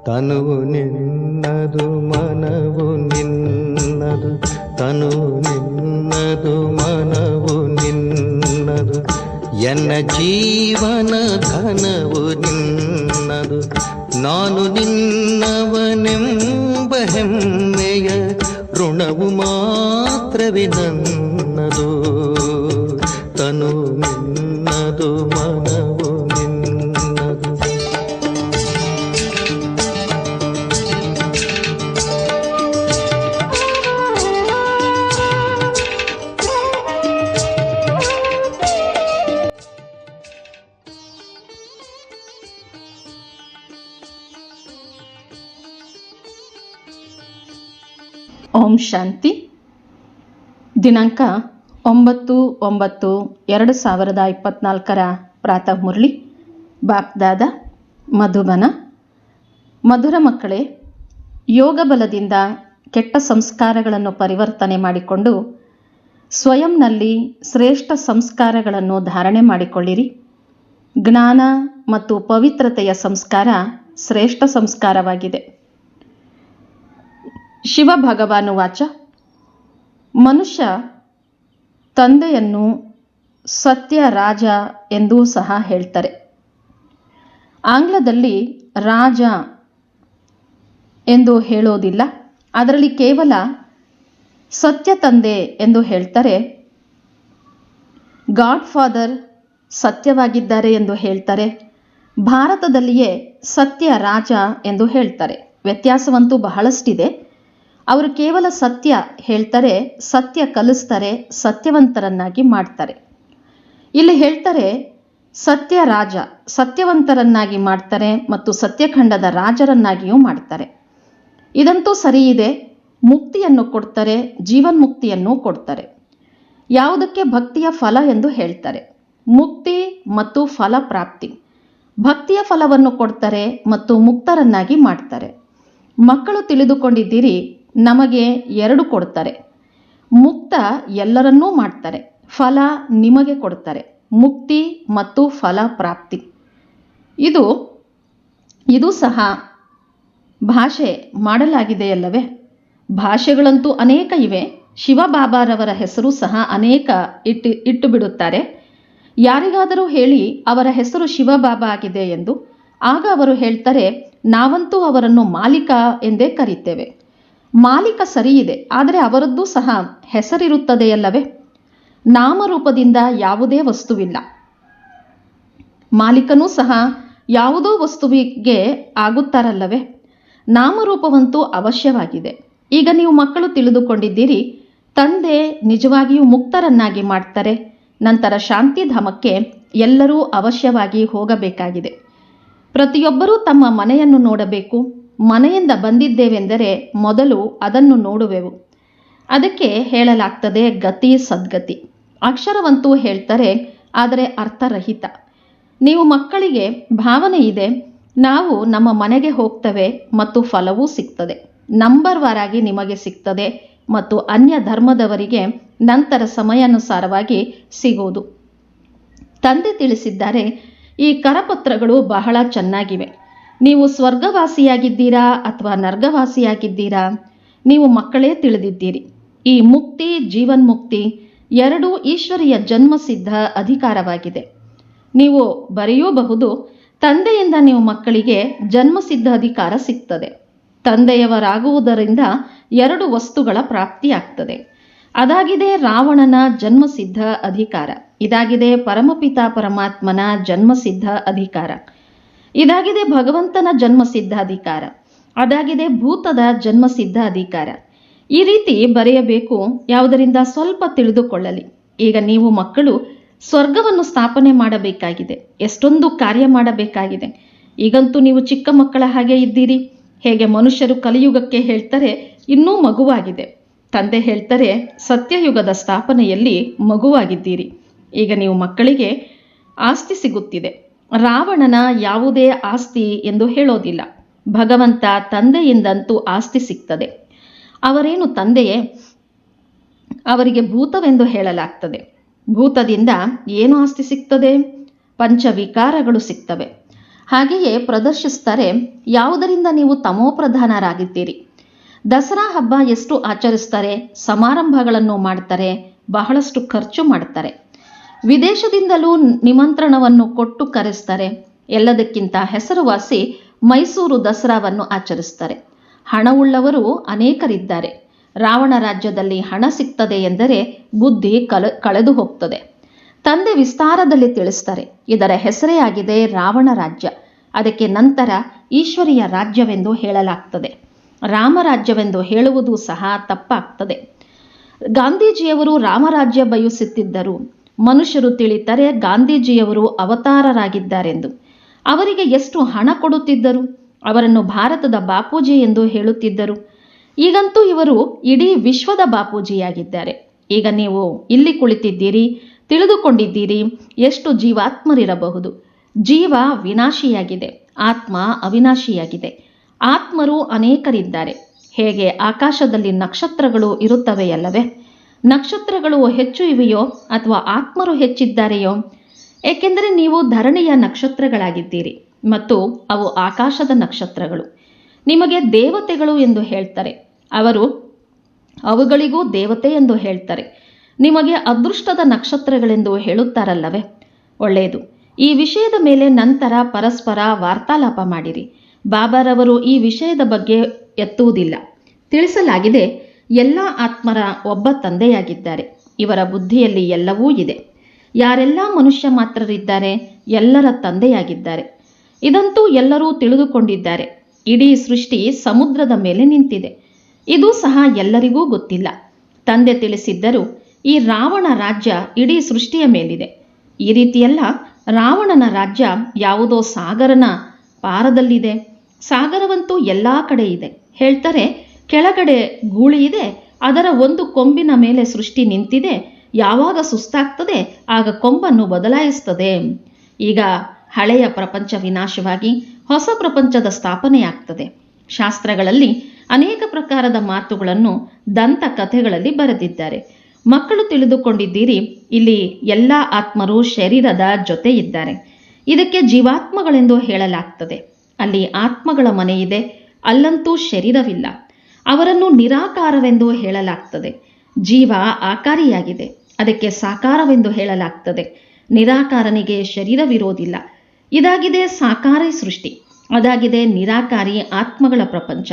ತನುವು ನಿನ್ನದು ಮನವು ನಿನ್ನದು, ತನುವು ನಿನ್ನದು ಮನವು ನಿನ್ನದು, ಎನ್ನ ಜೀವನ ಧನವು ನಿನ್ನದು. ನಾನು ನಿನ್ನವನೆಂಬ ಹೆಮ್ಮೆಯ ಋಣವು ಮಾತ್ರವೇ ನನ್ನದು. ತನು ನಿನ್ನದು ಮನವು ನಿನ್ನದು. ಓಂ ಶಾಂತಿ. ದಿನಾಂಕ 9/9/2024 ಪ್ರಾತಃ ಮುರಳಿ ಬಾಪ್ದಾದ ಮಧುಬನ. ಮಧುರ ಮಕ್ಕಳೇ, ಯೋಗ ಬಲದಿಂದ ಕೆಟ್ಟ ಸಂಸ್ಕಾರಗಳನ್ನು ಪರಿವರ್ತನೆ ಮಾಡಿಕೊಂಡು ಸ್ವಯಂನಲ್ಲಿ ಶ್ರೇಷ್ಠ ಸಂಸ್ಕಾರಗಳನ್ನು ಧಾರಣೆ ಮಾಡಿಕೊಳ್ಳಿರಿ. ಜ್ಞಾನ ಮತ್ತು ಪವಿತ್ರತೆಯ ಸಂಸ್ಕಾರ ಶ್ರೇಷ್ಠ ಸಂಸ್ಕಾರವಾಗಿದೆ. ಶಿವ ಭಗವಾನು ವಾಚ: ಮನುಷ್ಯ ತಂದೆಯನ್ನು ಸತ್ಯ ರಾಜ ಎಂದೂ ಸಹ ಹೇಳ್ತಾರೆ. ಆಂಗ್ಲದಲ್ಲಿ ರಾಜ ಎಂದು ಹೇಳೋದಿಲ್ಲ, ಅದರಲ್ಲಿ ಕೇವಲ ಸತ್ಯ ತಂದೆ ಎಂದು ಹೇಳ್ತಾರೆ. ಗಾಡ್ ಫಾದರ್ ಸತ್ಯವಾಗಿದ್ದಾರೆ ಎಂದು ಹೇಳ್ತಾರೆ. ಭಾರತದಲ್ಲಿಯೇ ಸತ್ಯ ರಾಜ ಎಂದು ಹೇಳ್ತಾರೆ. ವ್ಯತ್ಯಾಸವಂತೂ ಬಹಳಷ್ಟಿದೆ. ಅವರು ಕೇವಲ ಸತ್ಯ ಹೇಳ್ತಾರೆ, ಸತ್ಯ ಕಲಿಸ್ತಾರೆ, ಸತ್ಯವಂತರನ್ನಾಗಿ ಮಾಡ್ತಾರೆ. ಇಲ್ಲಿ ಹೇಳ್ತಾರೆ ಸತ್ಯ ರಾಜ, ಸತ್ಯವಂತರನ್ನಾಗಿ ಮಾಡ್ತಾರೆ ಮತ್ತು ಸತ್ಯಖಂಡದ ರಾಜರನ್ನಾಗಿಯೂ ಮಾಡ್ತಾರೆ. ಇದಂತೂ ಸರಿ ಇದೆ. ಮುಕ್ತಿಯನ್ನು ಕೊಡ್ತಾರೆ, ಜೀವನ್ಮುಕ್ತಿಯನ್ನು ಕೊಡ್ತಾರೆ. ಯಾವುದಕ್ಕೆ ಭಕ್ತಿಯ ಫಲ ಎಂದು ಹೇಳ್ತಾರೆ. ಮುಕ್ತಿ ಮತ್ತು ಫಲ ಪ್ರಾಪ್ತಿ. ಭಕ್ತಿಯ ಫಲವನ್ನು ಕೊಡ್ತಾರೆ ಮತ್ತು ಮುಕ್ತರನ್ನಾಗಿ ಮಾಡ್ತಾರೆ. ಮಕ್ಕಳು ತಿಳಿದುಕೊಂಡಿದ್ದೀರಿ, ನಮಗೆ 2 ಕೊಡ್ತಾರೆ. ಮುಕ್ತ ಎಲ್ಲರನ್ನೂ ಮಾಡ್ತಾರೆ, ಫಲ ನಿಮಗೆ ಕೊಡ್ತಾರೆ. ಮುಕ್ತಿ ಮತ್ತು ಫಲ ಪ್ರಾಪ್ತಿ. ಇದು ಸಹ ಭಾಷೆ ಮಾಡಲಾಗಿದೆಯಲ್ಲವೇ? ಭಾಷೆಗಳಂತೂ ಅನೇಕ ಇವೆ. ಶಿವಬಾಬಾರವರ ಹೆಸರು ಸಹ ಅನೇಕ ಇಟ್ಟು ಬಿಡುತ್ತಾರೆ. ಯಾರಿಗಾದರೂ ಹೇಳಿ ಅವರ ಹೆಸರು ಶಿವಬಾಬಾ ಆಗಿದೆ ಎಂದು, ಆಗ ಅವರು ಹೇಳ್ತಾರೆ, ನಾವಂತೂ ಅವರನ್ನು ಮಾಲೀಕ ಎಂದೇ ಕರೀತೇವೆ. ಮಾಲೀಕ ಸರಿ ಇದೆ, ಆದರೆ ಅವರದ್ದು ಸಹ ಹೆಸರಿರುತ್ತದೆಯಲ್ಲವೇ? ನಾಮರೂಪದಿಂದ ಯಾವುದೇ ವಸ್ತುವಿಲ್ಲ. ಮಾಲೀಕನೂ ಸಹ ಯಾವುದೋ ವಸ್ತುವಿಗೆ ಆಗುತ್ತಾರಲ್ಲವೇ? ನಾಮರೂಪವಂತೂ ಅವಶ್ಯವಾಗಿದೆ. ಈಗ ನೀವು ಮಕ್ಕಳು ತಿಳಿದುಕೊಂಡಿದ್ದೀರಿ, ತಂದೆ ನಿಜವಾಗಿಯೂ ಮುಕ್ತರನ್ನಾಗಿ ಮಾಡ್ತಾರೆ. ನಂತರ ಶಾಂತಿಧಾಮಕ್ಕೆ ಎಲ್ಲರೂ ಅವಶ್ಯವಾಗಿ ಹೋಗಬೇಕಾಗಿದೆ. ಪ್ರತಿಯೊಬ್ಬರೂ ತಮ್ಮ ಮನೆಯನ್ನು ನೋಡಬೇಕು. ಮನೆಯಿಂದ ಬಂದಿದ್ದೇವೆಂದರೆ ಮೊದಲು ಅದನ್ನು ನೋಡುವೆವು. ಅದಕ್ಕೆ ಹೇಳಲಾಗ್ತದೆ ಗತಿ ಸದ್ಗತಿ. ಅಕ್ಷರವಂತೂ ಹೇಳ್ತಾರೆ, ಆದರೆ ಅರ್ಥರಹಿತ. ನೀವು ಮಕ್ಕಳಿಗೆ ಭಾವನೆ ಇದೆ, ನಾವು ನಮ್ಮ ಮನೆಗೆ ಹೋಗ್ತೇವೆ ಮತ್ತು ಫಲವೂ ಸಿಗ್ತದೆ. ನಂಬರ್ ವಾರಾಗಿ ನಿಮಗೆ ಸಿಗ್ತದೆ ಮತ್ತು ಅನ್ಯ ಧರ್ಮದವರಿಗೆ ನಂತರ ಸಮಯಾನುಸಾರವಾಗಿ ಸಿಗುವುದು. ತಂದೆ ತಿಳಿಸಿದ್ದಾರೆ, ಈ ಕರಪತ್ರಗಳು ಬಹಳ ಚೆನ್ನಾಗಿವೆ. ನೀವು ಸ್ವರ್ಗವಾಸಿಯಾಗಿದ್ದೀರಾ ಅಥವಾ ನರ್ಗವಾಸಿಯಾಗಿದ್ದೀರಾ? ನೀವು ಮಕ್ಕಳೇ ತಿಳಿದಿದ್ದೀರಿ. ಈ ಮುಕ್ತಿ, ಜೀವನ್ಮುಕ್ತಿ 2 ಈಶ್ವರಿಯ ಜನ್ಮಸಿದ್ಧ ಅಧಿಕಾರವಾಗಿದೆ. ನೀವು ಬರೆಯಬಹುದು, ತಂದೆಯಿಂದ ನೀವು ಮಕ್ಕಳಿಗೆ ಜನ್ಮಸಿದ್ಧ ಅಧಿಕಾರ ಸಿಗ್ತದೆ. ತಂದೆಯವರಾಗುವುದರಿಂದ 2 ವಸ್ತುಗಳ ಪ್ರಾಪ್ತಿಯಾಗ್ತದೆ. ಅದಾಗಿದೆ ರಾವಣನ ಜನ್ಮಸಿದ್ಧ ಅಧಿಕಾರ. ಇದಾಗಿದೆ ಪರಮಪಿತ ಪರಮಾತ್ಮನ ಜನ್ಮಸಿದ್ಧ ಅಧಿಕಾರ. ಇದಾಗಿದೆ ಭಗವಂತನ ಜನ್ಮಸಿದ್ಧ ಅಧಿಕಾರ. ಅದಾಗಿದೆ ಭೂತದ ಜನ್ಮಸಿದ್ಧ ಅಧಿಕಾರ. ಈ ರೀತಿ ಬರೆಯಬೇಕು, ಯಾವುದರಿಂದ ಸ್ವಲ್ಪ ತಿಳಿದುಕೊಳ್ಳಲಿ. ಈಗ ನೀವು ಮಕ್ಕಳು ಸ್ವರ್ಗವನ್ನು ಸ್ಥಾಪನೆ ಮಾಡಬೇಕಾಗಿದೆ. ಎಷ್ಟೊಂದು ಕಾರ್ಯ ಮಾಡಬೇಕಾಗಿದೆ. ಈಗಂತೂ ನೀವು ಚಿಕ್ಕ ಮಕ್ಕಳ ಹಾಗೆ ಇದ್ದೀರಿ. ಹೇಗೆ ಮನುಷ್ಯರು ಕಲಿಯುಗಕ್ಕೆ ಹೇಳ್ತಾರೆ ಇನ್ನೂ ಮಗುವಾಗಿದೆ, ತಂದೆ ಹೇಳ್ತಾರೆ ಸತ್ಯಯುಗದ ಸ್ಥಾಪನೆಯಲ್ಲಿ ಮಗುವಾಗಿದ್ದೀರಿ. ಈಗ ನೀವು ಮಕ್ಕಳಿಗೆ ಆಸ್ತಿ ಸಿಗುತ್ತಿದೆ. ರಾವಣನ ಯಾವುದೇ ಆಸ್ತಿ ಎಂದು ಹೇಳೋದಿಲ್ಲ. ಭಗವಂತ ತಂದೆಯಿಂದಂತೂ ಆಸ್ತಿ ಸಿಗ್ತದೆ. ಅವರೇನು ತಂದೆಯೇ? ಅವರಿಗೆ ಭೂತವೆಂದು ಹೇಳಲಾಗ್ತದೆ. ಭೂತದಿಂದ ಏನು ಆಸ್ತಿ ಸಿಗ್ತದೆ? ಪಂಚವಿಕಾರಗಳು ಸಿಗ್ತವೆ. ಹಾಗೆಯೇ ಪ್ರದರ್ಶಿಸ್ತಾರೆ ಯಾವುದರಿಂದ ನೀವು ತಮೋಪ್ರಧಾನರಾಗಿದ್ದೀರಿ. ದಸರಾ ಹಬ್ಬ ಎಷ್ಟು ಆಚರಿಸ್ತಾರೆ, ಸಮಾರಂಭಗಳನ್ನು ಮಾಡ್ತಾರೆ, ಬಹಳಷ್ಟು ಖರ್ಚು ಮಾಡ್ತಾರೆ, ವಿದೇಶದಿಂದಲೂ ನಿಮಂತ್ರಣವನ್ನು ಕೊಟ್ಟು ಕರೆಸ್ತಾರೆ. ಎಲ್ಲದಕ್ಕಿಂತ ಹೆಸರುವಾಸಿ ಮೈಸೂರು ದಸರಾವನ್ನು ಆಚರಿಸ್ತಾರೆ. ಹಣವುಳ್ಳವರು ಅನೇಕರಿದ್ದಾರೆ. ರಾವಣ ರಾಜ್ಯದಲ್ಲಿ ಹಣ ಸಿಗ್ತದೆ ಎಂದರೆ ಬುದ್ಧಿ ಕಳೆದು ಹೋಗ್ತದೆ. ತಂದೆ ವಿಸ್ತಾರದಲ್ಲಿ ತಿಳಿಸ್ತಾರೆ, ಇದರ ಹೆಸರೇ ಆಗಿದೆ ರಾವಣ ರಾಜ್ಯ. ಅದಕ್ಕೆ ನಂತರ ಈಶ್ವರಿಯ ರಾಜ್ಯವೆಂದು ಹೇಳಲಾಗ್ತದೆ. ರಾಮರಾಜ್ಯವೆಂದು ಹೇಳುವುದು ಸಹ ತಪ್ಪಾಗ್ತದೆ. ಗಾಂಧೀಜಿಯವರು ರಾಮರಾಜ್ಯ ಬಯಸುತ್ತಿದ್ದರು. ಮನುಷ್ಯರು ತಿಳಿತರೆ ಗಾಂಧೀಜಿಯವರು ಅವತಾರರಾಗಿದ್ದಾರೆಂದು. ಅವರಿಗೆ ಎಷ್ಟು ಹಣ ಕೊಡುತ್ತಿದ್ದರು, ಅವರನ್ನು ಭಾರತದ ಬಾಪೂಜಿ ಎಂದು ಹೇಳುತ್ತಿದ್ದರು. ಈಗಂತೂ ಇವರು ಇಡೀ ವಿಶ್ವದ ಬಾಪೂಜಿಯಾಗಿದ್ದಾರೆ. ಈಗ ನೀವು ಇಲ್ಲಿ ಕುಳಿತಿದ್ದೀರಿ, ತಿಳಿದುಕೊಂಡಿದ್ದೀರಿ ಎಷ್ಟು ಜೀವಾತ್ಮರಿರಬಹುದು. ಜೀವ ವಿನಾಶಿಯಾಗಿದೆ, ಆತ್ಮ ಅವಿನಾಶಿಯಾಗಿದೆ. ಆತ್ಮರು ಅನೇಕರಿದ್ದಾರೆ. ಹೇಗೆ ಆಕಾಶದಲ್ಲಿ ನಕ್ಷತ್ರಗಳು ಇರುತ್ತವೆಯಲ್ಲವೇ? ನಕ್ಷತ್ರಗಳು ಹೆಚ್ಚು ಇವೆಯೋ ಅಥವಾ ಆತ್ಮರು ಹೆಚ್ಚಿದ್ದಾರೆಯೋ? ಏಕೆಂದರೆ ನೀವು ಧರಣಿಯ ನಕ್ಷತ್ರಗಳಾಗಿದ್ದೀರಿ ಮತ್ತು ಅವು ಆಕಾಶದ ನಕ್ಷತ್ರಗಳು. ನಿಮಗೆ ದೇವತೆಗಳು ಎಂದು ಹೇಳ್ತಾರೆ, ಅವರು ಅವುಗಳಿಗೂ ದೇವತೆ ಎಂದು ಹೇಳ್ತಾರೆ. ನಿಮಗೆ ಅದೃಷ್ಟದ ನಕ್ಷತ್ರಗಳೆಂದು ಹೇಳುತ್ತಾರಲ್ಲವೇ? ಒಳ್ಳೆಯದು. ಈ ವಿಷಯದ ಮೇಲೆ ನಂತರ ಪರಸ್ಪರ ವಾರ್ತಾಲಾಪ ಮಾಡಿರಿ. ಬಾಬಾರವರು ಈ ವಿಷಯದ ಬಗ್ಗೆ ಎತ್ತುವುದಿಲ್ಲ. ತಿಳಿಸಲಾಗಿದೆ, ಎಲ್ಲ ಆತ್ಮರ ಒಬ್ಬ ತಂದೆಯಾಗಿದ್ದಾರೆ. ಇವರ ಬುದ್ಧಿಯಲ್ಲಿ ಎಲ್ಲವೂ ಇದೆ. ಯಾರೆಲ್ಲ ಮನುಷ್ಯ ಮಾತ್ರರಿದ್ದಾರೆ, ಎಲ್ಲರ ತಂದೆಯಾಗಿದ್ದಾರೆ. ಇದಂತೂ ಎಲ್ಲರೂ ತಿಳಿದುಕೊಂಡಿದ್ದಾರೆ. ಇಡೀ ಸೃಷ್ಟಿ ಸಮುದ್ರದ ಮೇಲೆ ನಿಂತಿದೆ. ಇದು ಸಹ ಎಲ್ಲರಿಗೂ ಗೊತ್ತಿಲ್ಲ. ತಂದೆ ತಿಳಿಸಿದ್ದರು, ಈ ರಾವಣ ರಾಜ್ಯ ಇಡೀ ಸೃಷ್ಟಿಯ ಮೇಲಿದೆ. ಈ ರೀತಿಯಲ್ಲ, ರಾವಣನ ರಾಜ್ಯ ಯಾವುದೋ ಸಾಗರನ ಪಾರದಲ್ಲಿದೆ. ಸಾಗರವಂತೂ ಎಲ್ಲ ಕಡೆ ಇದೆ. ಹೇಳ್ತಾರೆ, ಕೆಳಗಡೆ ಗೂಳಿ ಇದೆ, ಅದರ ಒಂದು ಕೊಂಬಿನ ಮೇಲೆ ಸೃಷ್ಟಿ ನಿಂತಿದೆ. ಯಾವಾಗ ಸುಸ್ತಾಗ್ತದೆ ಆಗ ಕೊಂಬನ್ನು ಬದಲಾಯಿಸ್ತದೆ. ಈಗ ಹಳೆಯ ಪ್ರಪಂಚ ವಿನಾಶವಾಗಿ ಹೊಸ ಪ್ರಪಂಚದ ಸ್ಥಾಪನೆಯಾಗ್ತದೆ. ಶಾಸ್ತ್ರಗಳಲ್ಲಿ ಅನೇಕ ಪ್ರಕಾರದ ಮಾತುಗಳನ್ನು ದಂತ ಕಥೆಗಳಲ್ಲಿ ಬರೆದಿದ್ದಾರೆ. ಮಕ್ಕಳು ತಿಳಿದುಕೊಂಡಿದ್ದೀರಿ, ಇಲ್ಲಿ ಎಲ್ಲ ಆತ್ಮರು ಶರೀರದ ಜೊತೆ ಇದ್ದಾರೆ. ಇದಕ್ಕೆ ಜೀವಾತ್ಮಗಳೆಂದು ಹೇಳಲಾಗ್ತದೆ. ಅಲ್ಲಿ ಆತ್ಮಗಳ ಮನೆ ಇದೆ, ಅಲ್ಲಂತೂ ಶರೀರವಿಲ್ಲ. ಅವರನ್ನು ನಿರಾಕಾರವೆಂದು ಹೇಳಲಾಗ್ತದೆ. ಜೀವ ಆಕಾರಿಯಾಗಿದೆ, ಅದಕ್ಕೆ ಸಾಕಾರವೆಂದು ಹೇಳಲಾಗ್ತದೆ. ನಿರಾಕಾರನಿಗೆ ಶರೀರವಿರೋದಿಲ್ಲ. ಇದಾಗಿದೆ ಸಾಕಾರಿ ಸೃಷ್ಟಿ, ಅದಾಗಿದೆ ನಿರಾಕಾರಿ ಆತ್ಮಗಳ ಪ್ರಪಂಚ.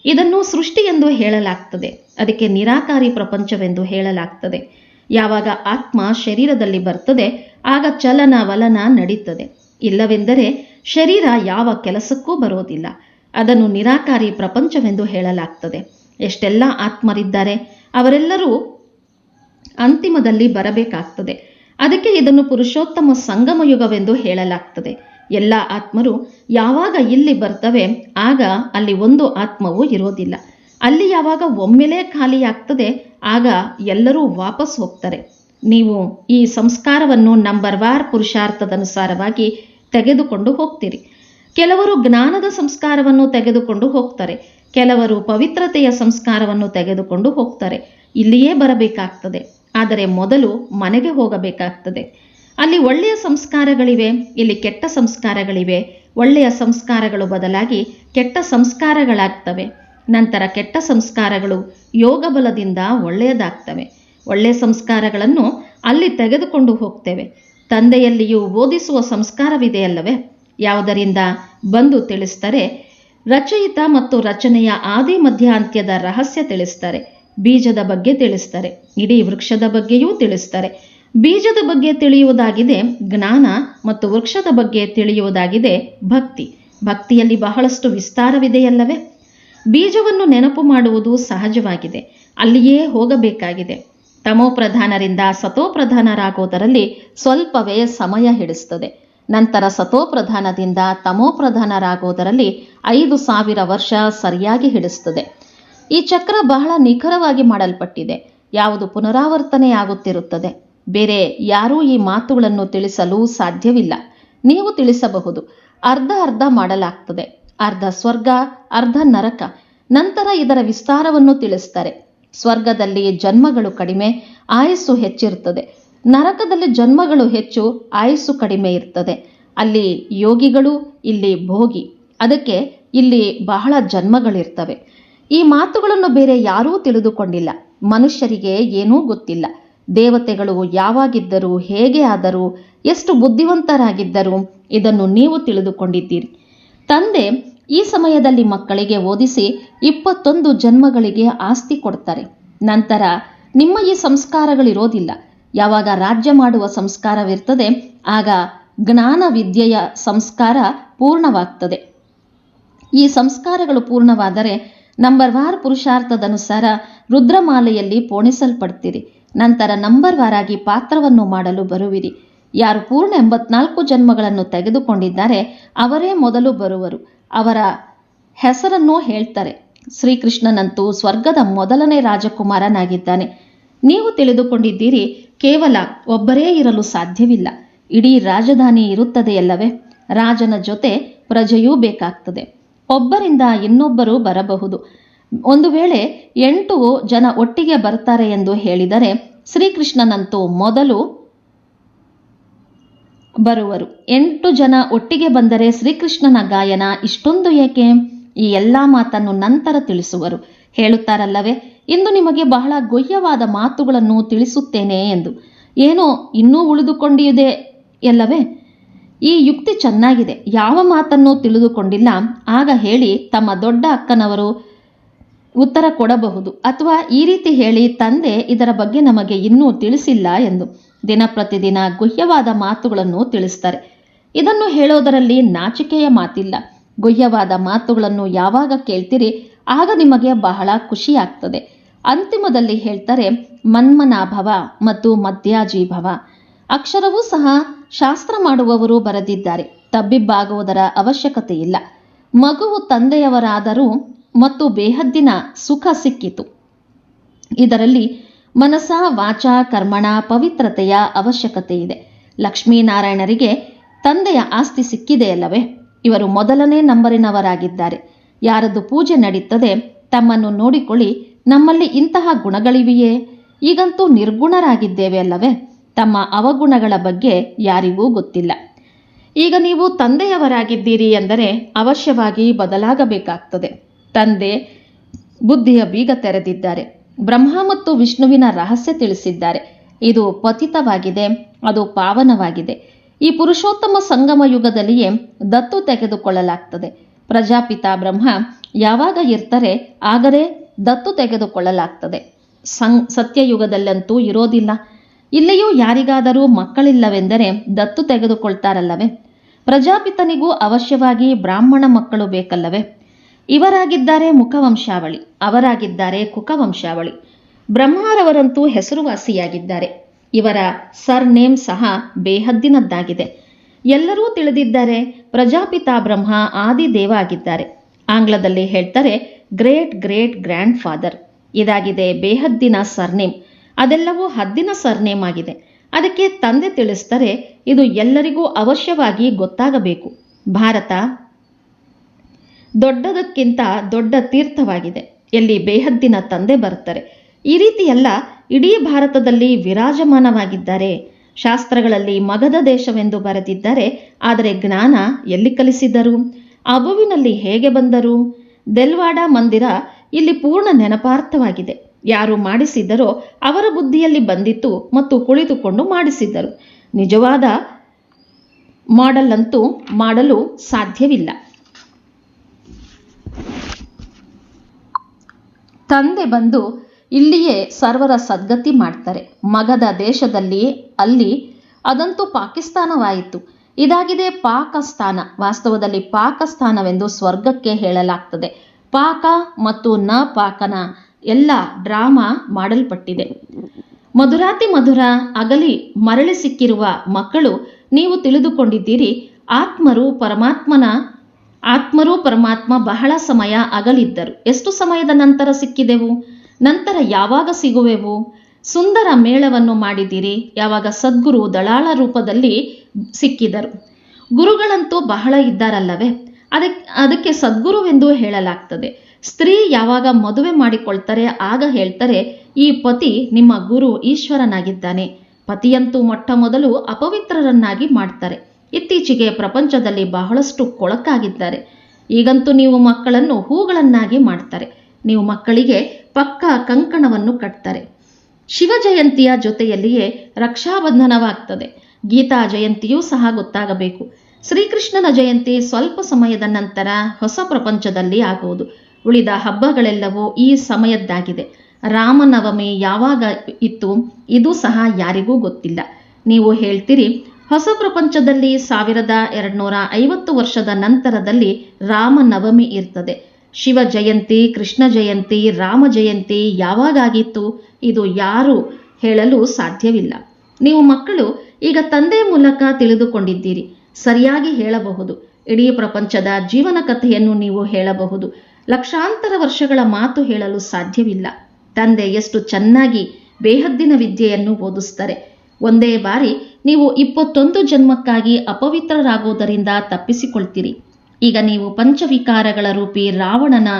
ಇದನ್ನು ಸೃಷ್ಟಿ ಎಂದು ಹೇಳಲಾಗ್ತದೆ, ಅದಕ್ಕೆ ನಿರಾಕಾರಿ ಪ್ರಪಂಚವೆಂದು ಹೇಳಲಾಗ್ತದೆ. ಯಾವಾಗ ಆತ್ಮ ಶರೀರದಲ್ಲಿ ಬರ್ತದೆ ಆಗ ಚಲನ ವಲನ ನಡೀತದೆ. ಇಲ್ಲವೆಂದರೆ ಶರೀರ ಯಾವ ಕೆಲಸಕ್ಕೂ ಬರೋದಿಲ್ಲ. ಅದನ್ನು ನಿರಾಕಾರಿ ಪ್ರಪಂಚವೆಂದು ಹೇಳಲಾಗ್ತದೆ. ಎಷ್ಟೆಲ್ಲ ಆತ್ಮರಿದ್ದಾರೆ, ಅವರೆಲ್ಲರೂ ಅಂತಿಮದಲ್ಲಿ ಬರಬೇಕಾಗ್ತದೆ. ಅದಕ್ಕೆ ಇದನ್ನು ಪುರುಷೋತ್ತಮ ಸಂಗಮ ಯುಗವೆಂದು ಹೇಳಲಾಗ್ತದೆ. ಎಲ್ಲ ಆತ್ಮರು ಯಾವಾಗ ಇಲ್ಲಿ ಬರ್ತವೆ ಆಗ ಅಲ್ಲಿ ಒಂದು ಆತ್ಮವೂ ಇರೋದಿಲ್ಲ. ಅಲ್ಲಿ ಯಾವಾಗ ಒಮ್ಮೆಲೇ ಖಾಲಿಯಾಗ್ತದೆ ಆಗ ಎಲ್ಲರೂ ವಾಪಸ್ ಹೋಗ್ತಾರೆ. ನೀವು ಈ ಸಂಸ್ಕಾರವನ್ನು ನಂಬರ್ವಾರ್ ಪುರುಷಾರ್ಥದನುಸಾರವಾಗಿ ತೆಗೆದುಕೊಂಡು ಹೋಗ್ತೀರಿ. ಕೆಲವರು ಜ್ಞಾನದ ಸಂಸ್ಕಾರವನ್ನು ತೆಗೆದುಕೊಂಡು ಹೋಗ್ತಾರೆ, ಕೆಲವರು ಪವಿತ್ರತೆಯ ಸಂಸ್ಕಾರವನ್ನು ತೆಗೆದುಕೊಂಡು ಹೋಗ್ತಾರೆ. ಇಲ್ಲಿಯೇ ಬರಬೇಕಾಗ್ತದೆ, ಆದರೆ ಮೊದಲು ಮನೆಗೆ ಹೋಗಬೇಕಾಗ್ತದೆ. ಅಲ್ಲಿ ಒಳ್ಳೆಯ ಸಂಸ್ಕಾರಗಳಿವೆ, ಇಲ್ಲಿ ಕೆಟ್ಟ ಸಂಸ್ಕಾರಗಳಿವೆ. ಒಳ್ಳೆಯ ಸಂಸ್ಕಾರಗಳು ಬದಲಾಗಿ ಕೆಟ್ಟ ಸಂಸ್ಕಾರಗಳಾಗ್ತವೆ. ನಂತರ ಕೆಟ್ಟ ಸಂಸ್ಕಾರಗಳು ಯೋಗ ಬಲದಿಂದ ಒಳ್ಳೆಯದಾಗ್ತವೆ. ಒಳ್ಳೆಯ ಸಂಸ್ಕಾರಗಳನ್ನು ಅಲ್ಲಿ ತೆಗೆದುಕೊಂಡು ಹೋಗ್ತೇವೆ. ತಂದೆಯಲ್ಲಿಯೂ ಓದಿಸುವ ಸಂಸ್ಕಾರವಿದೆಯಲ್ಲವೇ? ಯಾವುದರಿಂದ ಬಂದು ತಿಳಿಸ್ತಾರೆ, ರಚಯಿತ ಮತ್ತು ರಚನೆಯ ಆದಿ ಮಧ್ಯಾಂತ್ಯದ ರಹಸ್ಯ ತಿಳಿಸ್ತಾರೆ. ಬೀಜದ ಬಗ್ಗೆ ತಿಳಿಸ್ತಾರೆ, ಇಡೀ ವೃಕ್ಷದ ಬಗ್ಗೆಯೂ ತಿಳಿಸ್ತಾರೆ. ಬೀಜದ ಬಗ್ಗೆ ತಿಳಿಯುವುದಾಗಿದೆ ಜ್ಞಾನ ಮತ್ತು ವೃಕ್ಷದ ಬಗ್ಗೆ ತಿಳಿಯುವುದಾಗಿದೆ ಭಕ್ತಿ. ಭಕ್ತಿಯಲ್ಲಿ ಬಹಳಷ್ಟು ವಿಸ್ತಾರವಿದೆಯಲ್ಲವೇ? ಬೀಜವನ್ನು ನೆನಪು ಮಾಡುವುದು ಸಹಜವಾಗಿದೆ, ಅಲ್ಲಿಯೇ ಹೋಗಬೇಕಾಗಿದೆ. ತಮೋಪ್ರಧಾನರಿಂದ ಸತೋಪ್ರಧಾನರಾಗುವುದರಲ್ಲಿ ಸ್ವಲ್ಪವೇ ಸಮಯ ಹಿಡಿಸ್ತದೆ. ನಂತರ ಸತೋಪ್ರಧಾನದಿಂದ ತಮೋಪ್ರಧಾನರಾಗುವುದರಲ್ಲಿ 5,000 ವರ್ಷ ಸರಿಯಾಗಿ ಹಿಡಿಸ್ತದೆ. ಈ ಚಕ್ರ ಬಹಳ ನಿಖರವಾಗಿ ಮಾಡಲ್ಪಟ್ಟಿದೆ. ಯಾವುದು ಪುನರಾವರ್ತನೆಯಾಗುತ್ತಿರುತ್ತದೆ. ಬೇರೆ ಯಾರೂ ಈ ಮಾತುಗಳನ್ನು ತಿಳಿಸಲು ಸಾಧ್ಯವಿಲ್ಲ. ನೀವು ತಿಳಿಸಬಹುದು. ಅರ್ಧ ಅರ್ಧ ಮಾಡಲಾಗ್ತದೆ. ಅರ್ಧ ಸ್ವರ್ಗ, ಅರ್ಧ ನರಕ. ನಂತರ ಇದರ ವಿಸ್ತಾರವನ್ನು ತಿಳಿಸ್ತಾರೆ. ಸ್ವರ್ಗದಲ್ಲಿ ಜನ್ಮಗಳು ಕಡಿಮೆ, ಆಯಸ್ಸು ಹೆಚ್ಚಿರುತ್ತದೆ. ನರಕದಲ್ಲಿ ಜನ್ಮಗಳು ಹೆಚ್ಚು, ಆಯಸ್ಸು ಕಡಿಮೆ ಇರ್ತದೆ. ಅಲ್ಲಿ ಯೋಗಿಗಳು, ಇಲ್ಲಿ ಭೋಗಿ. ಅದಕ್ಕೆ ಇಲ್ಲಿ ಬಹಳ ಜನ್ಮಗಳಿರ್ತವೆ. ಈ ಮಾತುಗಳನ್ನು ಬೇರೆ ಯಾರೂ ತಿಳಿದುಕೊಂಡಿಲ್ಲ. ಮನುಷ್ಯರಿಗೆ ಏನೂ ಗೊತ್ತಿಲ್ಲ. ದೇವತೆಗಳು ಯಾವಾಗಿದ್ದರು, ಹೇಗೆ ಆದರು, ಎಷ್ಟು ಬುದ್ಧಿವಂತರಾಗಿದ್ದರು, ಇದನ್ನು ನೀವು ತಿಳಿದುಕೊಂಡಿದ್ದೀರಿ. ತಂದೆ ಈ ಸಮಯದಲ್ಲಿ ಮಕ್ಕಳಿಗೆ ಓದಿಸಿ 21 ಜನ್ಮಗಳಿಗೆ ಆಸ್ತಿ ಕೊಡ್ತಾರೆ. ನಂತರ ನಿಮ್ಮ ಈ ಸಂಸ್ಕಾರಗಳಿರೋದಿಲ್ಲ. ಯಾವಾಗ ರಾಜ್ಯ ಮಾಡುವ ಸಂಸ್ಕಾರವಿರ್ತದೆ, ಆಗ ಜ್ಞಾನ ವಿದ್ಯೆಯ ಸಂಸ್ಕಾರ ಪೂರ್ಣವಾಗ್ತದೆ. ಈ ಸಂಸ್ಕಾರಗಳು ಪೂರ್ಣವಾದರೆ ನಂಬರ್ ವಾರ್ ಪುರುಷಾರ್ಥದನುಸಾರ ರುದ್ರಮಾಲೆಯಲ್ಲಿ ಪೋಣಿಸಲ್ಪಡ್ತೀರಿ. ನಂತರ ನಂಬರ್ ವಾರಾಗಿ ಪಾತ್ರವನ್ನು ಮಾಡಲು ಬರುವಿರಿ. ಯಾರು ಪೂರ್ಣ 84 ಜನ್ಮಗಳನ್ನು ತೆಗೆದುಕೊಂಡಿದ್ದಾರೆ ಅವರೇ ಮೊದಲು ಬರುವರು. ಅವರ ಹೆಸರನ್ನು ಹೇಳ್ತಾರೆ. ಶ್ರೀಕೃಷ್ಣನಂತೂ ಸ್ವರ್ಗದ ಮೊದಲನೇ ರಾಜಕುಮಾರನಾಗಿದ್ದಾನೆ. ನೀವು ತಿಳಿದುಕೊಂಡಿದ್ದೀರಿ, ಕೇವಲ ಒಬ್ಬರೇ ಇರಲು ಸಾಧ್ಯವಿಲ್ಲ. ಇಡೀ ರಾಜಧಾನಿ ಇರುತ್ತದೆಯಲ್ಲವೇ? ರಾಜನ ಜೊತೆ ಪ್ರಜೆಯೂ ಬೇಕಾಗ್ತದೆ. ಒಬ್ಬರಿಂದ ಇನ್ನೊಬ್ಬರು ಬರಬಹುದು. ಒಂದು ವೇಳೆ 8 ಜನ ಒಟ್ಟಿಗೆ ಬರ್ತಾರೆ ಎಂದು ಹೇಳಿದರೆ ಶ್ರೀಕೃಷ್ಣನಂತೂ ಮೊದಲು ಬರುವರು. 8 ಜನ ಒಟ್ಟಿಗೆ ಬಂದರೆ ಶ್ರೀಕೃಷ್ಣನ ಗಾಯನ ಇಷ್ಟೊಂದು ಏಕೆ? ಈ ಎಲ್ಲ ಮಾತನ್ನು ನಂತರ ತಿಳಿಸುವರು. ಹೇಳುತ್ತಾರಲ್ಲವೇ, ಇಂದು ನಿಮಗೆ ಬಹಳ ಗುಹ್ಯವಾದ ಮಾತುಗಳನ್ನು ತಿಳಿಸುತ್ತೇನೆ ಎಂದು. ಏನೋ ಇನ್ನೂ ಉಳಿದುಕೊಂಡಿದೆ ಎಲ್ಲವೇ? ಈ ಯುಕ್ತಿ ಚೆನ್ನಾಗಿದೆ. ಯಾವ ಮಾತನ್ನು ತಿಳಿದುಕೊಂಡಿಲ್ಲ ಆಗ ಹೇಳಿ ತಮ್ಮ ದೊಡ್ಡ ಅಕ್ಕನವರು ಉತ್ತರ ಕೊಡಬಹುದು. ಅಥವಾ ಈ ರೀತಿ ಹೇಳಿ, ತಂದೆ ಇದರ ಬಗ್ಗೆ ನಮಗೆ ಇನ್ನೂ ತಿಳಿಸಿಲ್ಲ ಎಂದು. ದಿನ ಪ್ರತಿದಿನ ಗುಹ್ಯವಾದ ಮಾತುಗಳನ್ನು ತಿಳಿಸ್ತಾರೆ. ಇದನ್ನು ಹೇಳೋದರಲ್ಲಿ ನಾಚಿಕೆಯ ಮಾತಿಲ್ಲ. ಗುಹ್ಯವಾದ ಮಾತುಗಳನ್ನು ಯಾವಾಗ ಕೇಳ್ತೀರಿ ಆಗ ನಿಮಗೆ ಬಹಳ ಖುಷಿ ಆಗ್ತದೆ. ಅಂತಿಮದಲ್ಲಿ ಹೇಳ್ತಾರೆ, ಮನ್ಮನಾಭವ ಮತ್ತು ಮಧ್ಯಾಜೀಭವ. ಅಕ್ಷರವೂ ಸಹ ಶಾಸ್ತ್ರ ಮಾಡುವವರು ಬರೆದಿದ್ದಾರೆ. ತಬ್ಬಿಬ್ಬಾಗುವುದರ ಅವಶ್ಯಕತೆ ಇಲ್ಲ. ಮಗುವು ತಂದೆಯವರಾದರೂ ಮತ್ತು ಬೇಹದ್ದಿನ ಸುಖ ಸಿಕ್ಕಿತು. ಇದರಲ್ಲಿ ಮನಸ ವಾಚ ಕರ್ಮಣ ಪವಿತ್ರತೆಯ ಅವಶ್ಯಕತೆ ಇದೆ. ಲಕ್ಷ್ಮೀನಾರಾಯಣರಿಗೆ ತಂದೆಯ ಆಸ್ತಿ ಸಿಕ್ಕಿದೆಯಲ್ಲವೇ? ಇವರು ಮೊದಲನೇ ನಂಬರಿನವರಾಗಿದ್ದಾರೆ. ಯಾರದ್ದು ಪೂಜೆ ನಡೀತದೆ ತಮ್ಮನ್ನು ನೋಡಿಕೊಳ್ಳಿ, ನಮ್ಮಲ್ಲಿ ಇಂತಹ ಗುಣಗಳಿವೆಯೇ? ಈಗಂತೂ ನಿರ್ಗುಣರಾಗಿದ್ದೇವೆ ಅಲ್ಲವೇ? ತಮ್ಮ ಅವಗುಣಗಳ ಬಗ್ಗೆ ಯಾರಿಗೂ ಗೊತ್ತಿಲ್ಲ. ಈಗ ನೀವು ತಂದೆಯವರಾಗಿದ್ದೀರಿ ಎಂದರೆ ಅವಶ್ಯವಾಗಿ ಬದಲಾಗಬೇಕಾಗ್ತದೆ. ತಂದೆ ಬುದ್ಧಿಯ ಬೀಗ ತೆರೆದಿದ್ದಾರೆ. ಬ್ರಹ್ಮ ಮತ್ತು ವಿಷ್ಣುವಿನ ರಹಸ್ಯ ತಿಳಿಸಿದ್ದಾರೆ. ಇದು ಪತಿತವಾಗಿದೆ, ಅದು ಪಾವನವಾಗಿದೆ. ಈ ಪುರುಷೋತ್ತಮ ಸಂಗಮ ಯುಗದಲ್ಲಿಯೇ ದತ್ತು ತೆಗೆದುಕೊಳ್ಳಲಾಗ್ತದೆ. ಪ್ರಜಾಪಿತ ಬ್ರಹ್ಮ ಯಾವಾಗ ಇರ್ತಾರೆ ಆಗಲೇ ದತ್ತು ತೆಗೆದುಕೊಳ್ಳಲಾಗ್ತದೆ. ಸತ್ಯಯುಗದಲ್ಲಂತೂ ಇರೋದಿಲ್ಲ. ಇಲ್ಲಿಯೂ ಯಾರಿಗಾದರೂ ಮಕ್ಕಳಿಲ್ಲವೆಂದರೆ ದತ್ತು ತೆಗೆದುಕೊಳ್ತಾರಲ್ಲವೇ? ಪ್ರಜಾಪಿತನಿಗೂ ಅವಶ್ಯವಾಗಿ ಬ್ರಾಹ್ಮಣ ಮಕ್ಕಳು ಬೇಕಲ್ಲವೇ? ಇವರಾಗಿದ್ದಾರೆ ಮುಖವಂಶಾವಳಿ, ಅವರಾಗಿದ್ದಾರೆ ಕುಖವಂಶಾವಳಿ. ಬ್ರಹ್ಮರವರಂತೂ ಹೆಸರುವಾಸಿಯಾಗಿದ್ದಾರೆ. ಇವರ ಸರ್ನೇಮ್ ಸಹ ಬೇಹದ್ದಿನದ್ದಾಗಿದೆ. ಎಲ್ಲರೂ ತಿಳಿದಿದ್ದಾರೆ, ಪ್ರಜಾಪಿತ ಬ್ರಹ್ಮ ಆದಿದೇವ ಆಗಿದ್ದಾರೆ. ಆಂಗ್ಲದಲ್ಲಿ ಹೇಳ್ತಾರೆ ಗ್ರೇಟ್ ಗ್ರೇಟ್ ಗ್ರ್ಯಾಂಡ್ ಫಾದರ್. ಇದಾಗಿದೆ ಬೇಹದ್ದಿನ ಸರ್ನೇಮ್. ಅದೆಲ್ಲವೂ ಹದ್ದಿನ ಸರ್ನೇಮ್ ಆಗಿದೆ. ಅದಕ್ಕೆ ತಂದೆ ತಿಳಿಸ್ತಾರೆ, ಇದು ಎಲ್ಲರಿಗೂ ಅವಶ್ಯವಾಗಿ ಗೊತ್ತಾಗಬೇಕು. ಭಾರತ ದೊಡ್ಡದಕ್ಕಿಂತ ದೊಡ್ಡ ತೀರ್ಥವಾಗಿದೆ. ಎಲ್ಲಿ ಬೇಹದ್ದಿನ ತಂದೆ ಬರ್ತಾರೆ. ಈ ರೀತಿಯೆಲ್ಲ ಇಡೀ ಭಾರತದಲ್ಲಿ ವಿರಾಜಮಾನವಾಗಿದ್ದಾರೆ. ಶಾಸ್ತ್ರಗಳಲ್ಲಿ ಮಗಧ ದೇಶವೆಂದು ಬರೆದಿದ್ದಾರೆ. ಆದರೆ ಜ್ಞಾನ ಎಲ್ಲಿ ಕಲಿಸಿದರು? ಅಬುವಿನಲ್ಲಿ ಹೇಗೆ ಬಂದರು? ದೆಲ್ವಾಡ ಮಂದಿರ ಇಲ್ಲಿ ಪೂರ್ಣ ನೆನಪಾರ್ಥವಾಗಿದೆ. ಯಾರು ಮಾಡಿಸಿದರೋ ಅವರ ಬುದ್ಧಿಯಲ್ಲಿ ಬಂದಿತ್ತು ಮತ್ತು ಕುಳಿತುಕೊಂಡು ಮಾಡಿಸಿದ್ದರು. ನಿಜವಾದ ಮಾಡೆಲ್ ಅಂತೂ ಮಾಡಲು ಸಾಧ್ಯವಿಲ್ಲ. ತಂದೆ ಬಂದು ಇಲ್ಲಿಯೇ ಸರ್ವರ ಸದ್ಗತಿ ಮಾಡ್ತಾರೆ. ಮಗಧ ದೇಶದಲ್ಲಿ ಅಲ್ಲಿ ಅದಂತೂ ಪಾಕಿಸ್ತಾನವಾಯಿತು. ಇದಾಗಿದೆ ಪಾಕಸ್ಥಾನ. ವಾಸ್ತವದಲ್ಲಿ ಪಾಕಸ್ಥಾನವೆಂದು ಸ್ವರ್ಗಕ್ಕೆ ಹೇಳಲಾಗ್ತದೆ. ಪಾಕ ಮತ್ತು ನ ಪಾಕನ ಎಲ್ಲ ಡ್ರಾಮಾ ಮಾಡಲ್ಪಟ್ಟಿದೆ. ಮಧುರಾತಿ ಮಧುರ ಅಗಲಿ ಮರಳಿ ಸಿಕ್ಕಿರುವ ಮಕ್ಕಳು ನೀವು ತಿಳಿದುಕೊಂಡಿದ್ದೀರಿ. ಆತ್ಮರು ಪರಮಾತ್ಮ ಬಹಳ ಸಮಯ ಅಗಲಿದ್ದರು. ಎಷ್ಟು ಸಮಯದ ನಂತರ ಸಿಕ್ಕಿದೆವು? ನಂತರ ಯಾವಾಗ ಸಿಗುವೆವು? ಸುಂದರ ಮೇಳವನ್ನು ಮಾಡಿದಿರಿ. ಯಾವಾಗ ಸದ್ಗುರು ದಳಾಳ ರೂಪದಲ್ಲಿ ಸಿಕ್ಕಿದರು. ಗುರುಗಳಂತೂ ಬಹಳ ಇದ್ದಾರಲ್ಲವೇ? ಅದಕ್ಕೆ ಸದ್ಗುರುವೆಂದು ಹೇಳಲಾಗ್ತದೆ. ಸ್ತ್ರೀ ಯಾವಾಗ ಮದುವೆ ಮಾಡಿಕೊಳ್ತಾರೆ ಆಗ ಹೇಳ್ತಾರೆ, ಈ ಪತಿ ನಿಮ್ಮ ಗುರು ಈಶ್ವರನಾಗಿದ್ದಾನೆ. ಪತಿಯಂತೂ ಮೊಟ್ಟ ಮೊದಲು ಅಪವಿತ್ರರನ್ನಾಗಿ ಮಾಡ್ತಾರೆ. ಇತ್ತೀಚೆಗೆ ಪ್ರಪಂಚದಲ್ಲಿ ಬಹಳಷ್ಟು ಕೊಳಕಾಗಿದ್ದಾರೆ. ಈಗಂತೂ ನೀವು ಮಕ್ಕಳನ್ನು ಹೂಗಳನ್ನಾಗಿ ಮಾಡ್ತಾರೆ. ನೀವು ಮಕ್ಕಳಿಗೆ ಪಕ್ಕಾ ಕಂಕಣವನ್ನು ಕಟ್ತಾರೆ. ಶಿವ ಜಯಂತಿಯ ಜೊತೆಯಲ್ಲಿಯೇ ರಕ್ಷಾಬಂಧನವಾಗ್ತದೆ. ಗೀತಾ ಜಯಂತಿಯೂ ಸಹ ಗೊತ್ತಾಗಬೇಕು. ಶ್ರೀಕೃಷ್ಣನ ಜಯಂತಿ ಸ್ವಲ್ಪ ಸಮಯದ ನಂತರ ಹೊಸ ಪ್ರಪಂಚದಲ್ಲಿ ಆಗುವುದು. ಉಳಿದ ಹಬ್ಬಗಳೆಲ್ಲವೂ ಈ ಸಮಯದ್ದಾಗಿದೆ. ರಾಮನವಮಿ ಯಾವಾಗ ಇತ್ತು ಇದು ಸಹ ಯಾರಿಗೂ ಗೊತ್ತಿಲ್ಲ. ನೀವು ಹೇಳ್ತೀರಿ ಹೊಸ ಪ್ರಪಂಚದಲ್ಲಿ 1250 ವರ್ಷದ ನಂತರದಲ್ಲಿ ರಾಮನವಮಿ ಇರ್ತದೆ. ಶಿವ ಜಯಂತಿ, ಕೃಷ್ಣ ಜಯಂತಿ, ರಾಮ ಜಯಂತಿ ಯಾವಾಗಾಗಿತ್ತು ಇದು ಯಾರು ಹೇಳಲು ಸಾಧ್ಯವಿಲ್ಲ. ನೀವು ಮಕ್ಕಳು ಈಗ ತಂದೆ ಮೂಲಕ ತಿಳಿದುಕೊಂಡಿದ್ದೀರಿ. ಸರಿಯಾಗಿ ಹೇಳಬಹುದು. ಇಡೀ ಪ್ರಪಂಚದ ಜೀವನ ಕಥೆಯನ್ನು ನೀವು ಹೇಳಬಹುದು. ಲಕ್ಷಾಂತರ ವರ್ಷಗಳ ಮಾತು ಹೇಳಲು ಸಾಧ್ಯವಿಲ್ಲ. ತಂದೆ ಎಷ್ಟು ಚೆನ್ನಾಗಿ ಬೇಹದ್ದಿನ ವಿದ್ಯೆಯನ್ನು ಓದಿಸ್ತಾರೆ. ಒಂದೇ ಬಾರಿ ನೀವು 21 ಜನ್ಮಕ್ಕಾಗಿ ಅಪವಿತ್ರರಾಗುವುದರಿಂದ ತಪ್ಪಿಸಿಕೊಳ್ತೀರಿ. ಈಗ ನೀವು ಪಂಚವಿಕಾರಗಳ ರೂಪಿ ರಾವಣನ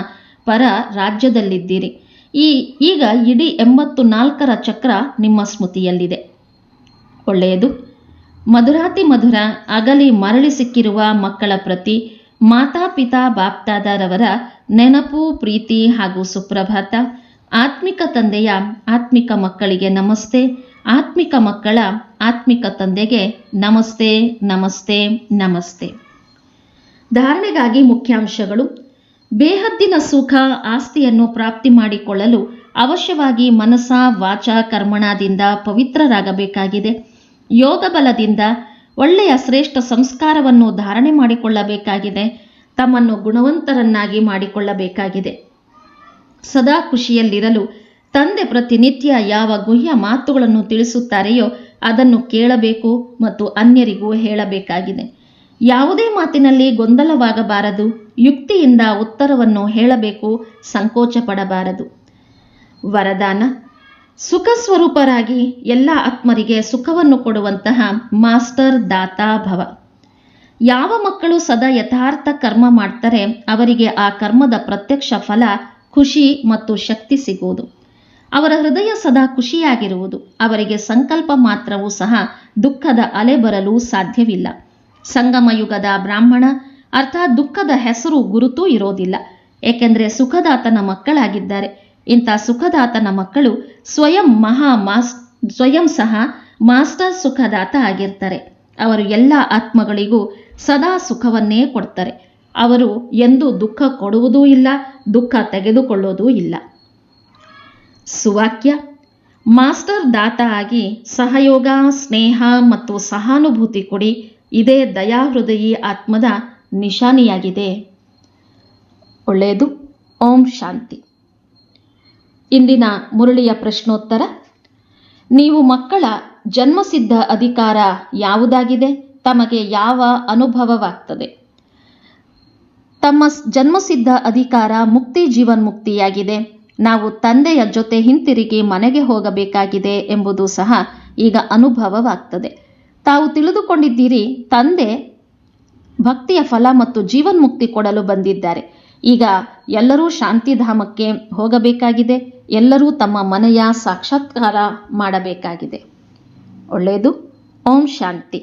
ಪರ ರಾಜ್ಯದಲ್ಲಿದ್ದೀರಿ. ಈಗ ಇಡೀ 84ರ ಚಕ್ರ ನಿಮ್ಮ ಸ್ಮೃತಿಯಲ್ಲಿದೆ. ಒಳ್ಳೆಯದು. ಮಧುರಾತಿ ಮಧುರ ಅಗಲಿ ಮರಳಿ ಸಿಕ್ಕಿರುವ ಮಕ್ಕಳ ಪ್ರತಿ ಮಾತಾಪಿತಾ ಬಾಪ್ದಾದರವರ ನೆನಪು, ಪ್ರೀತಿ ಹಾಗೂ ಸುಪ್ರಭಾತ. ಆತ್ಮಿಕ ತಂದೆಯ ಆತ್ಮಿಕ ಮಕ್ಕಳಿಗೆ ನಮಸ್ತೆ. ಆತ್ಮಿಕ ಮಕ್ಕಳ ಆತ್ಮಿಕ ತಂದೆಗೆ ನಮಸ್ತೆ, ನಮಸ್ತೆ, ನಮಸ್ತೆ. ಧಾರಣೆಗಾಗಿ ಮುಖ್ಯಾಂಶಗಳು. ಬೇಹದ್ದಿನ ಸುಖ ಆಸ್ತಿಯನ್ನು ಪ್ರಾಪ್ತಿ ಮಾಡಿಕೊಳ್ಳಲು ಅವಶ್ಯವಾಗಿ ಮನಸ, ವಾಚ, ಕರ್ಮಣದಿಂದ ಪವಿತ್ರರಾಗಬೇಕಾಗಿದೆ. ಯೋಗ ಬಲದಿಂದ ಒಳ್ಳೆಯ ಶ್ರೇಷ್ಠ ಸಂಸ್ಕಾರವನ್ನು ಧಾರಣೆ ಮಾಡಿಕೊಳ್ಳಬೇಕಾಗಿದೆ. ತಮ್ಮನ್ನು ಗುಣವಂತರನ್ನಾಗಿ ಮಾಡಿಕೊಳ್ಳಬೇಕಾಗಿದೆ. ಸದಾ ಖುಷಿಯಲ್ಲಿರಲು ತಂದೆ ಪ್ರತಿನಿತ್ಯ ಯಾವ ಗುಹ್ಯ ಮಾತುಗಳನ್ನು ತಿಳಿಸುತ್ತಾರೆಯೋ ಅದನ್ನು ಕೇಳಬೇಕು ಮತ್ತು ಅನ್ಯರಿಗೂ ಹೇಳಬೇಕಾಗಿದೆ. ಯಾವುದೇ ಮಾತಿನಲ್ಲಿ ಗೊಂದಲವಾಗಬಾರದು. ಯುಕ್ತಿಯಿಂದ ಉತ್ತರವನ್ನು ಹೇಳಬೇಕು. ಸಂಕೋಚ ಪಡಬಾರದು. ವರದಾನ. ಸುಖ ಸ್ವರೂಪರಾಗಿ ಎಲ್ಲ ಆತ್ಮರಿಗೆ ಸುಖವನ್ನು ಕೊಡುವಂತಹ ಮಾಸ್ಟರ್ ದಾತಾ ಭವ. ಯಾವ ಮಕ್ಕಳು ಸದಾ ಯಥಾರ್ಥ ಕರ್ಮ ಮಾಡ್ತಾರೆ ಅವರಿಗೆ ಆ ಕರ್ಮದ ಪ್ರತ್ಯಕ್ಷ ಫಲ ಖುಷಿ ಮತ್ತು ಶಕ್ತಿ ಸಿಗುವುದು. ಅವರ ಹೃದಯ ಸದಾ ಖುಷಿಯಾಗಿರುವುದು. ಅವರಿಗೆ ಸಂಕಲ್ಪ ಮಾತ್ರವೂ ಸಹ ದುಃಖದ ಅಲೆ ಬರಲು ಸಾಧ್ಯವಿಲ್ಲ. ಸಂಗಮ ಯುಗದ ಬ್ರಾಹ್ಮಣ ಅರ್ಥಾತ್ ದುಃಖದ ಹೆಸರು ಗುರುತೂ ಇರೋದಿಲ್ಲ. ಏಕೆಂದರೆ ಸುಖದಾತನ ಮಕ್ಕಳಾಗಿದ್ದಾರೆ. ಇಂಥ ಸುಖದಾತನ ಮಕ್ಕಳು ಸ್ವಯಂ ಸಹ ಮಾಸ್ಟರ್ ಸುಖದಾತ ಆಗಿರ್ತಾರೆ. ಅವರು ಎಲ್ಲ ಆತ್ಮಗಳಿಗೂ ಸದಾ ಸುಖವನ್ನೇ ಕೊಡ್ತಾರೆ. ಅವರು ಎಂದೂ ದುಃಖ ಕೊಡುವುದೂ ಇಲ್ಲ, ದುಃಖ ತೆಗೆದುಕೊಳ್ಳೋದೂ ಇಲ್ಲ. ಸುವಾಕ್ಯ. ಮಾಸ್ಟರ್ ದಾತ ಆಗಿ ಸಹಯೋಗ, ಸ್ನೇಹ ಮತ್ತು ಸಹಾನುಭೂತಿ ಕೊಡಿ. ಇದೇ ದಯಾಹೃದಯಿ ಆತ್ಮದ ನಿಶಾನಿಯಾಗಿದೆ. ಒಳ್ಳೆಯದು. ಓಂ ಶಾಂತಿ. ಇಂದಿನ ಮುರಳಿಯ ಪ್ರಶ್ನೋತ್ತರ. ನೀವು ಮಕ್ಕಳ ಜನ್ಮಸಿದ್ಧ ಅಧಿಕಾರ ಯಾವುದಾಗಿದೆ? ತಮಗೆ ಯಾವ ಅನುಭವವಾಗ್ತದೆ? ತಮ್ಮ ಜನ್ಮಸಿದ್ಧ ಅಧಿಕಾರ ಮುಕ್ತಿ, ಜೀವನ್ಮುಕ್ತಿಯಾಗಿದೆ. ನಾವು ತಂದೆಯ ಜೊತೆ ಹಿಂತಿರುಗಿ ಮನೆಗೆ ಹೋಗಬೇಕಾಗಿದೆ ಎಂಬುದು ಸಹ ಈಗ ಅನುಭವವಾಗ್ತದೆ. ತಾವು ತಿಳಿದುಕೊಂಡಿದ್ದೀರಿ ತಂದೆ ಭಕ್ತಿಯ ಫಲ ಮತ್ತು ಜೀವನ್ಮುಕ್ತಿ ಕೊಡಲು ಬಂದಿದ್ದಾರೆ. ಈಗ ಎಲ್ಲರೂ ಶಾಂತಿಧಾಮಕ್ಕೆ ಹೋಗಬೇಕಾಗಿದೆ. ಎಲ್ಲರೂ ತಮ್ಮ ಮನೆಯ ಸಾಕ್ಷಾತ್ಕಾರ ಮಾಡಬೇಕಾಗಿದೆ. ಒಳ್ಳೆಯದು. ಓಂ ಶಾಂತಿ.